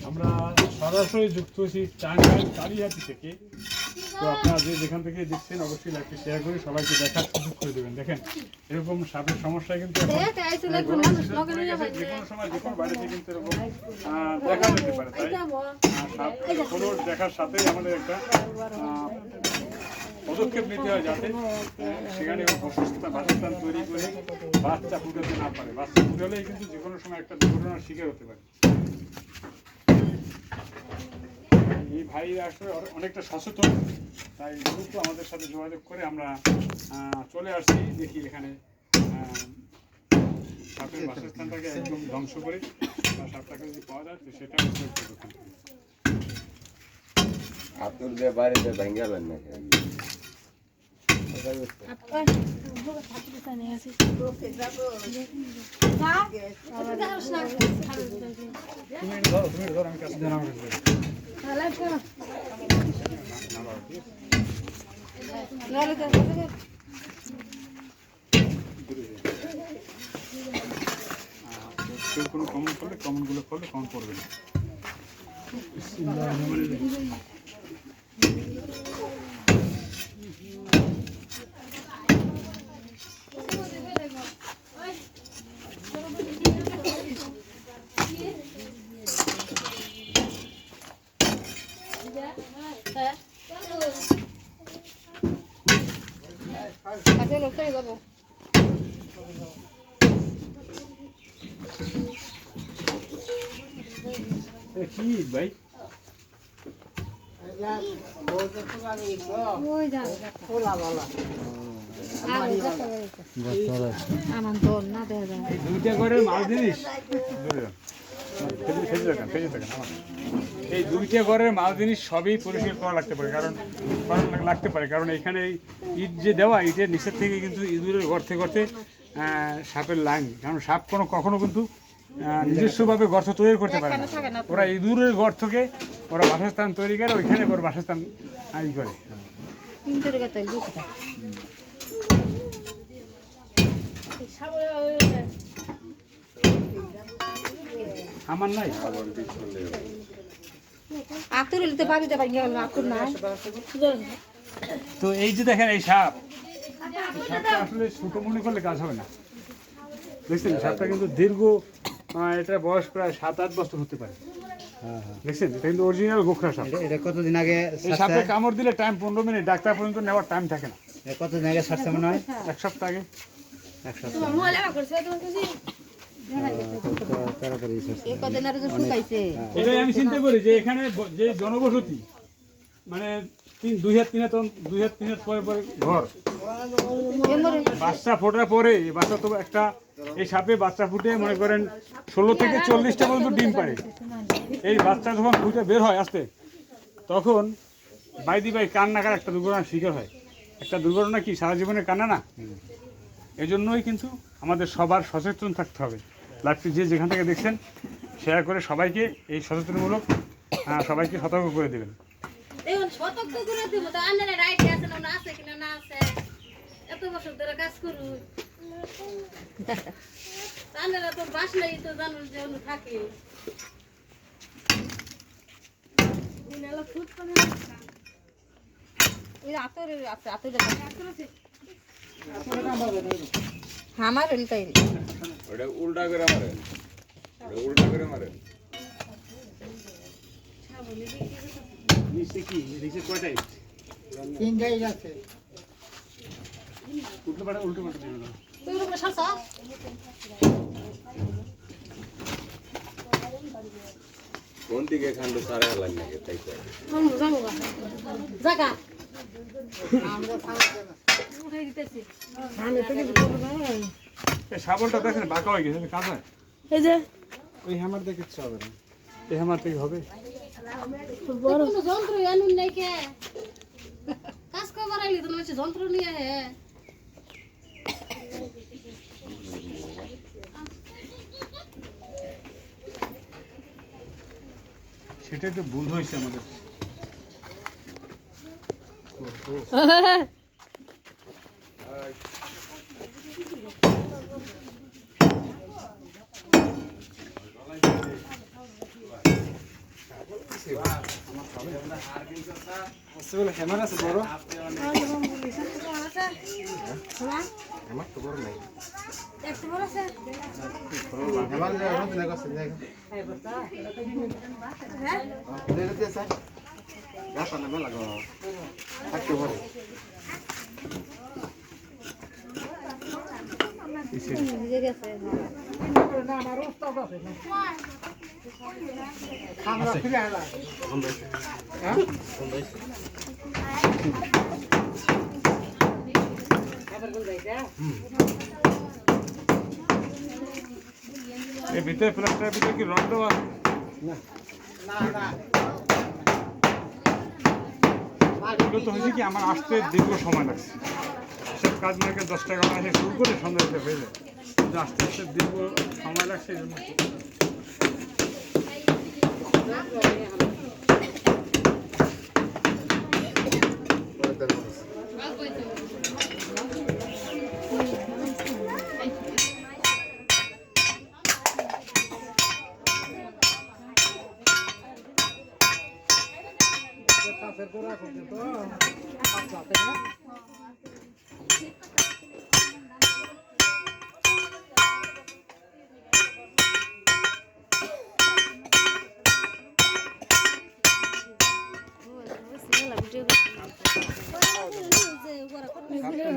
আমরা সরাসরি যুক্ত হয়েছি টাঙ্গাইল কালিহাতি থেকে। তো আপনারা যেখান থেকে দেখছেন অবশ্যই লাইভটি শেয়ার করে সবাইকে দেখার সুযোগ করে দেবেন। দেখেন এরকম সাপের সমস্যা কিন্তু যে কোনো সময় যে কোনো বাড়িতে কিন্তু এরকম দেখা যেতে পারে। তাই সাপ দেখার সাথেই আমাদের একটা পদক্ষেপ নিতে হয় যাতে সেখানে বাসস্থান তৈরি করে বাচ্চা ফুটাতে না পারে। বাচ্চা ফুটালেই কিন্তু যে কোনো সময় একটা দুর্ঘটনার শিকার হতে পারে। এই ভাই আসলে অনেকটা সচেতন, তাই দ্রুত আমাদের সাথে যোগাযোগ করে আমরা চলে আসছি। দেখি এখানে সাপের বাসস্থানটাকে একদম ধ্বংস করে সাপটাকে যদি পাওয়া যায় তো সেটা আপনার বাড়িতে ভেঙে গেলেন না কোনো কমন করলে কমনগুলো করলে কমন করবে না। কি ভাই দুইটা করে মাল জিনিস এই দুইটা ঘরের মাল জিনিস সবই পরিষ্কার করা লাগতে পারে কারণ এখানে ইট যে দেওয়া ইটের নিচের থেকে কিন্তু ইঁদুরের গর্তে গর্তে সাপের লাইন, কারণ সাপ কখনো কিন্তু নিজস্বভাবে গর্ত তৈরি করতে পারে না। ওরা ইঁদুরের গর্তকে ওরা বাসস্থান তৈরি করে, ওইখানে ওর বাসস্থান ই করে। আমার নাই তো এই যে দেখেন এই সাপটা আসলে ছোট মনে করলে কাজ হবে না। দেখছেন সাপটা কিন্তু দীর্ঘ, এটার বয়স প্রায় 7-8 বছর হতে পারে। দেখছেন এটা কিন্তু অরিজিনাল গোখরা সাপ। এটা কতদিন আগে এই সাপে কামড় দিলে টাইম 15 মিনিট, ডাক্তার পর্যন্ত নেওয়ার টাইম থাকে না। কতদিন আগে ছাড়ছে মনে হয়? 1 সপ্তাহ আগে। 1 সপ্তাহ এটাই আমি চিন্তা করি যে এখানে যে জনবসতি মানে 2 হাত 3 হাত পরে পরে ঘর, বাচ্চা ফোটার পরে বাচ্চা তো একটা এই সাপে বাচ্চা ফুটে মনে করেন 16 থেকে 40টা পর্যন্ত ডিম পারে। এই বাচ্চা যখন ফুটে বের হয় আসতে, তখন বাইদি বাই কান্নাকার একটা দুর্ঘটনার শিকার হয়। একটা দুর্ঘটনা কি সারা জীবনের কান্না না? এই জন্যই কিন্তু আমাদের সবার সচেতন থাকতে হবে। লাইভটি যে যেখান থেকে দেখছেন শেয়ার করে সবাইকে এই সচেতনমূলক সবাইকে সতর্ক করে দেবেন। সতর্ক করে দিব তো আন্দারে রাইট আছে না আছে কিনা না আছে, এত বছর ধরে কাজ করু আন্দারে তো বাস নাই তো জানো যে ওখানে থাকে দিনালা ফুট করে এই আতরে আছে আতরে আমার এলতাই ওটা উল্টা করে মারে নিচে কি নিচে কয়টাই 3টাই আছে। উল্টো পাল্টা দিয়ে দাও। তুমি বলে শাসা কোন দিকে খান্ডে সারা লাগ না তাই তো জানো জায়গা আমরা উঠে দিতেছি আমি তো কিছু করব না। এই শাবলটা দেখেন বাঁকা হয়ে গেছে, কাজ হয় এই যে ওই হ্যামার দেখে কিছু হবে না। এই আমার থেকে হবে বড় যন্ত্র আনুন নাই কে কাজ করবার আইলি তো নয় যন্ত্র নিয়ে হে সেটা একটু ভুল হয়েছে আমাদের। আছে বলে হ্যামার আছে বড় আমার তো বড় নাই একটু বড় আছে হ্যামার যে রোজ না করছে দেখ হ্যাঁ দেখে দিয়ে স্যার গাছ না মেলা গো একটু বড় ভিজে গেছে আমরা ফিরে আলা এই ভিতরে প্লাস্টারের ভিতরে কি রড দেওয়া আছে? এগুলো তো হয়েছে কি আমার আসতে দীর্ঘ সময় লাগছে সব কাজ মার্কেট 10 টাকা আসে শুরু করে সন্ধ্যাতে হয়ে যায় কিন্তু আস্তে আস্তে দীর্ঘ সময় লাগছে এই জন্য ভিডিও